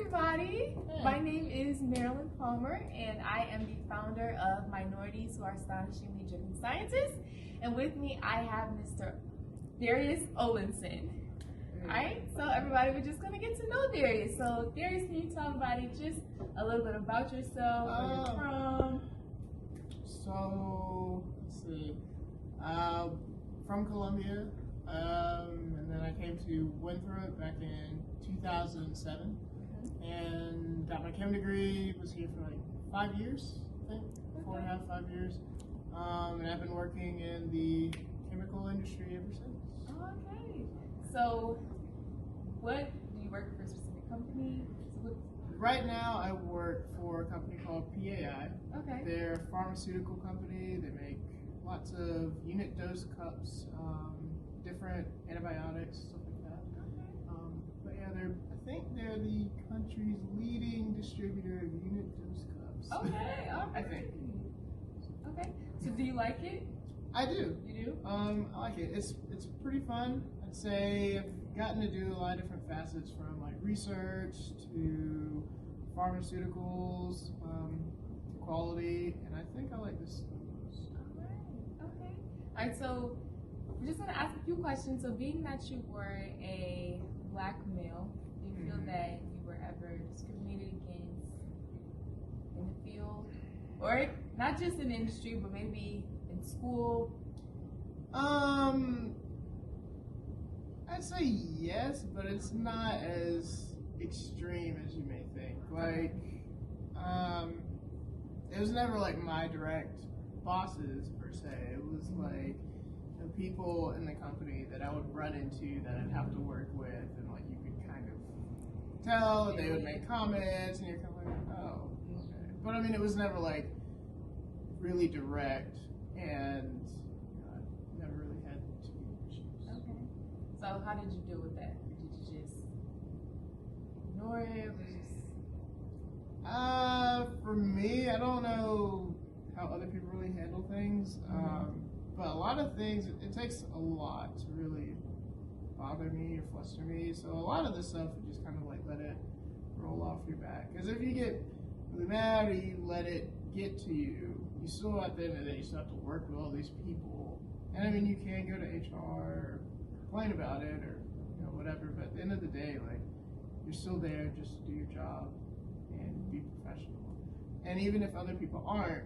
everybody. My name is Marilyn Palmer, and I am the founder of Minorities Who Are Astonishingly Driven Scientists. And with me, I have Mr. Darius Ollison. All right, so everybody, we're just gonna get to know Darius. So, Darius, can you tell everybody just a little bit about yourself, where you're from? So, let's see. From Colombia, and then I came to Winthrop back in 2007, and got my chem degree. Was here for like 5 years, I think, 4.5, 5 years, and I've been working in the chemical industry ever since. Okay. So, what do you work for a specific company? Right now, I work for a company called PAI. Okay. They're a pharmaceutical company. They make lots of unit dose cups, different antibiotics, stuff like that. Okay. But yeah, I think they're the country's leading distributor of unit dose cups. Okay. I think. Okay. So, do you like it? I do. You do? I like it. It's pretty fun. I'd say I've gotten to do a lot of different facets, from like research to pharmaceuticals, quality, and I think I like this. Okay. All right. So we're just gonna ask a few questions. So, being that you were a black male, do you feel that you were ever discriminated against in the field, or not just in the industry, but maybe in school? I'd say yes, but it's not as extreme as you may think. Like, it was never like my direct bosses per se. It was like the people in the company that I would run into that I'd have to work with, and like you could kind of tell, they would make comments, and you're kind of like, oh, okay. But I mean, it was never like really direct, and I never really had too many issues. Okay. So, how did you deal with that? Did you just ignore it? Or just... For me, I don't know how other people really handle things, but a lot of things, it takes a lot to really bother me or fluster me. So a lot of this stuff, you just kind of like let it roll off your back. Because if you get really mad or you let it get to you, you still, at the end of the day, you still have to work with all these people. And I mean, you can go to HR or complain about it, or whatever, but at the end of the day, like, you're still there just to do your job and be professional. And even if other people aren't,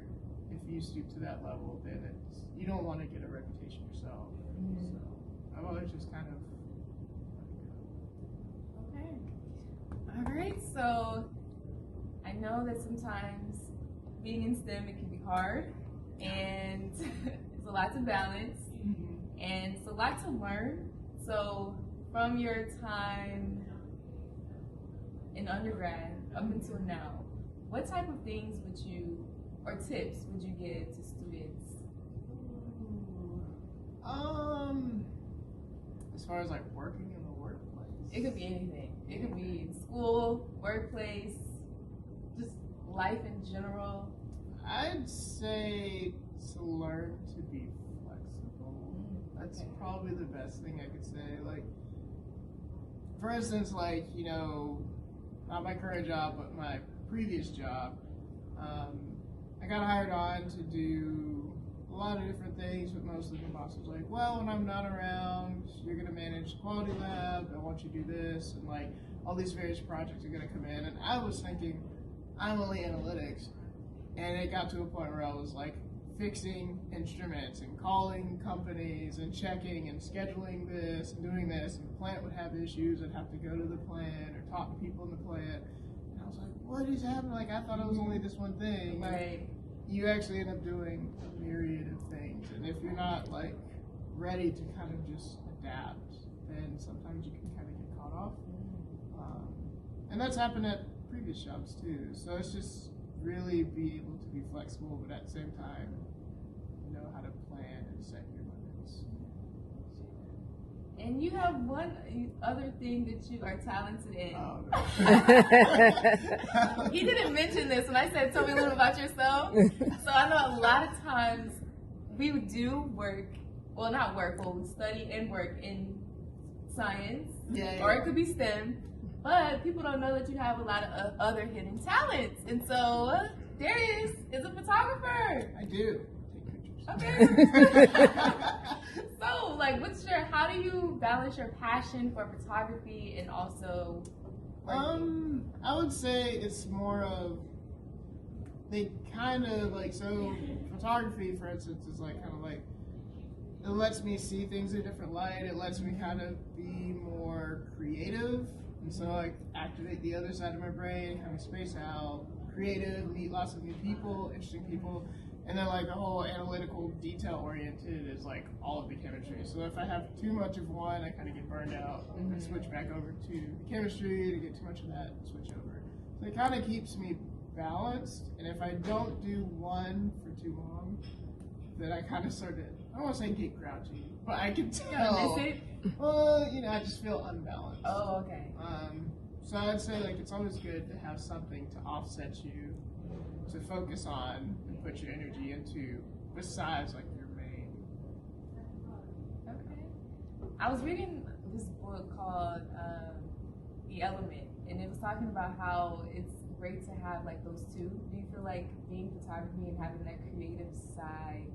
if you stoop to that level, then you don't want to get a reputation yourself. So I've always just kind of let it Okay. go. All right. So I know that sometimes being in STEM, it can be hard, and it's a lot to balance, and it's a lot to learn. So from your time in undergrad up until now, what type of things would you, or tips would you give to students? As far as like working in the workplace, It could be anything. It could be in school, workplace, just life in general. I'd say to learn to be flexible. That's Okay. probably the best thing I could say. Like, for instance, like, not my current job, but my previous job, I got hired on to do a lot of different things, but mostly the boss was like, well, when I'm not around, you're going to manage the quality lab, I want you to do this, and like all these various projects are going to come in. And I was thinking, I'm only analytics, and it got to a point where I was like fixing instruments and calling companies and checking and scheduling this and doing this, and the plant would have issues, I'd have to go to the plant or talk to people in the plant, and I was like, what is happening? Like, I thought it was only this one thing. Right. You actually end up doing a myriad of things, and if you're not like ready to kind of just adapt, then sometimes you can kind of get caught off. And that's happened at previous jobs too. So it's just really be able to be flexible, but at the same time know how to plan and set your limits. And you have one other thing that you are talented in. Oh, no. He didn't mention this when I said, tell me a little about yourself. So I know a lot of times we do work, well, not work, but we study and work in science, Yeah. or it could be STEM. but people don't know that you have a lot of other hidden talents. And so, Darius is a photographer. I do. Take pictures. Okay. So, like, how do you balance your passion for photography and also working? I would say it's more of, they kind of like, so photography, for instance, is like kind of like, it lets me see things in a different light. It lets me kind of be more creative. And so I activate the other side of my brain, kind of space out, creative, meet lots of new people, interesting people. And then like the whole analytical, detail-oriented is like all of the chemistry. So if I have too much of one, I kind of get burned out. I switch back over to the chemistry. To get too much of that, switch over. So it kind of keeps me balanced. And if I don't do one for too long, then I kind of sort of, I don't want to say get grouchy, but I can tell. Miss it? Well, I just feel unbalanced. Oh, okay. So I'd say like it's always good to have something to offset you, to focus on and put your energy into besides like your main. Okay. I was reading this book called The Element, and it was talking about how it's great to have like those two. Do you feel like being photography and having that creative side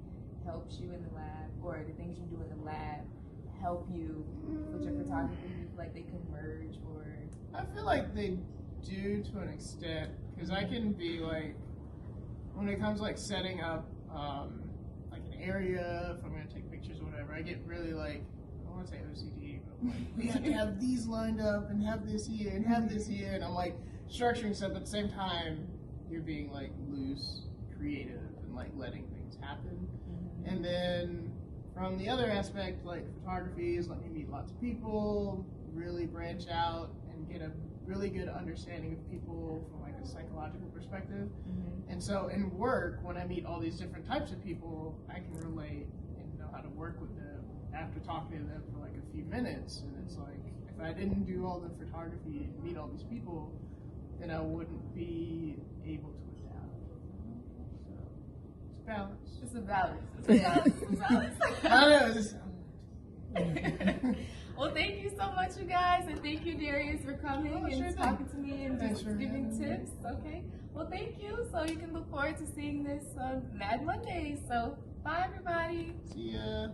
helps you in the lab, or the things you do in the lab help you with your photography? Do you feel like they could merge, or? I feel like they do to an extent, because I can be like, when it comes like setting up like an area, if I'm going to take pictures or whatever, I get really like, I want to say OCD, but like, we have to have these lined up and have this here and have this here, and I'm like structuring stuff, but at the same time you're being like loose, creative, and like letting things happen. And then from the other aspect, like photography is letting me meet lots of people, really branch out and get a really good understanding of people from like a psychological perspective. And so in work, when I meet all these different types of people, I can relate and know how to work with them after talking to them for like a few minutes. And it's like, if I didn't do all the photography and meet all these people, then I wouldn't be able to adapt. So it's balance. It's a balance. It's a balance. It's a balance. I don't know. It's just, Well, thank you so much, you guys, and thank you, Darius, for coming and talking to me and just giving tips. Okay. Well, thank you. So you can look forward to seeing this Mad Monday. So bye, everybody. see ya.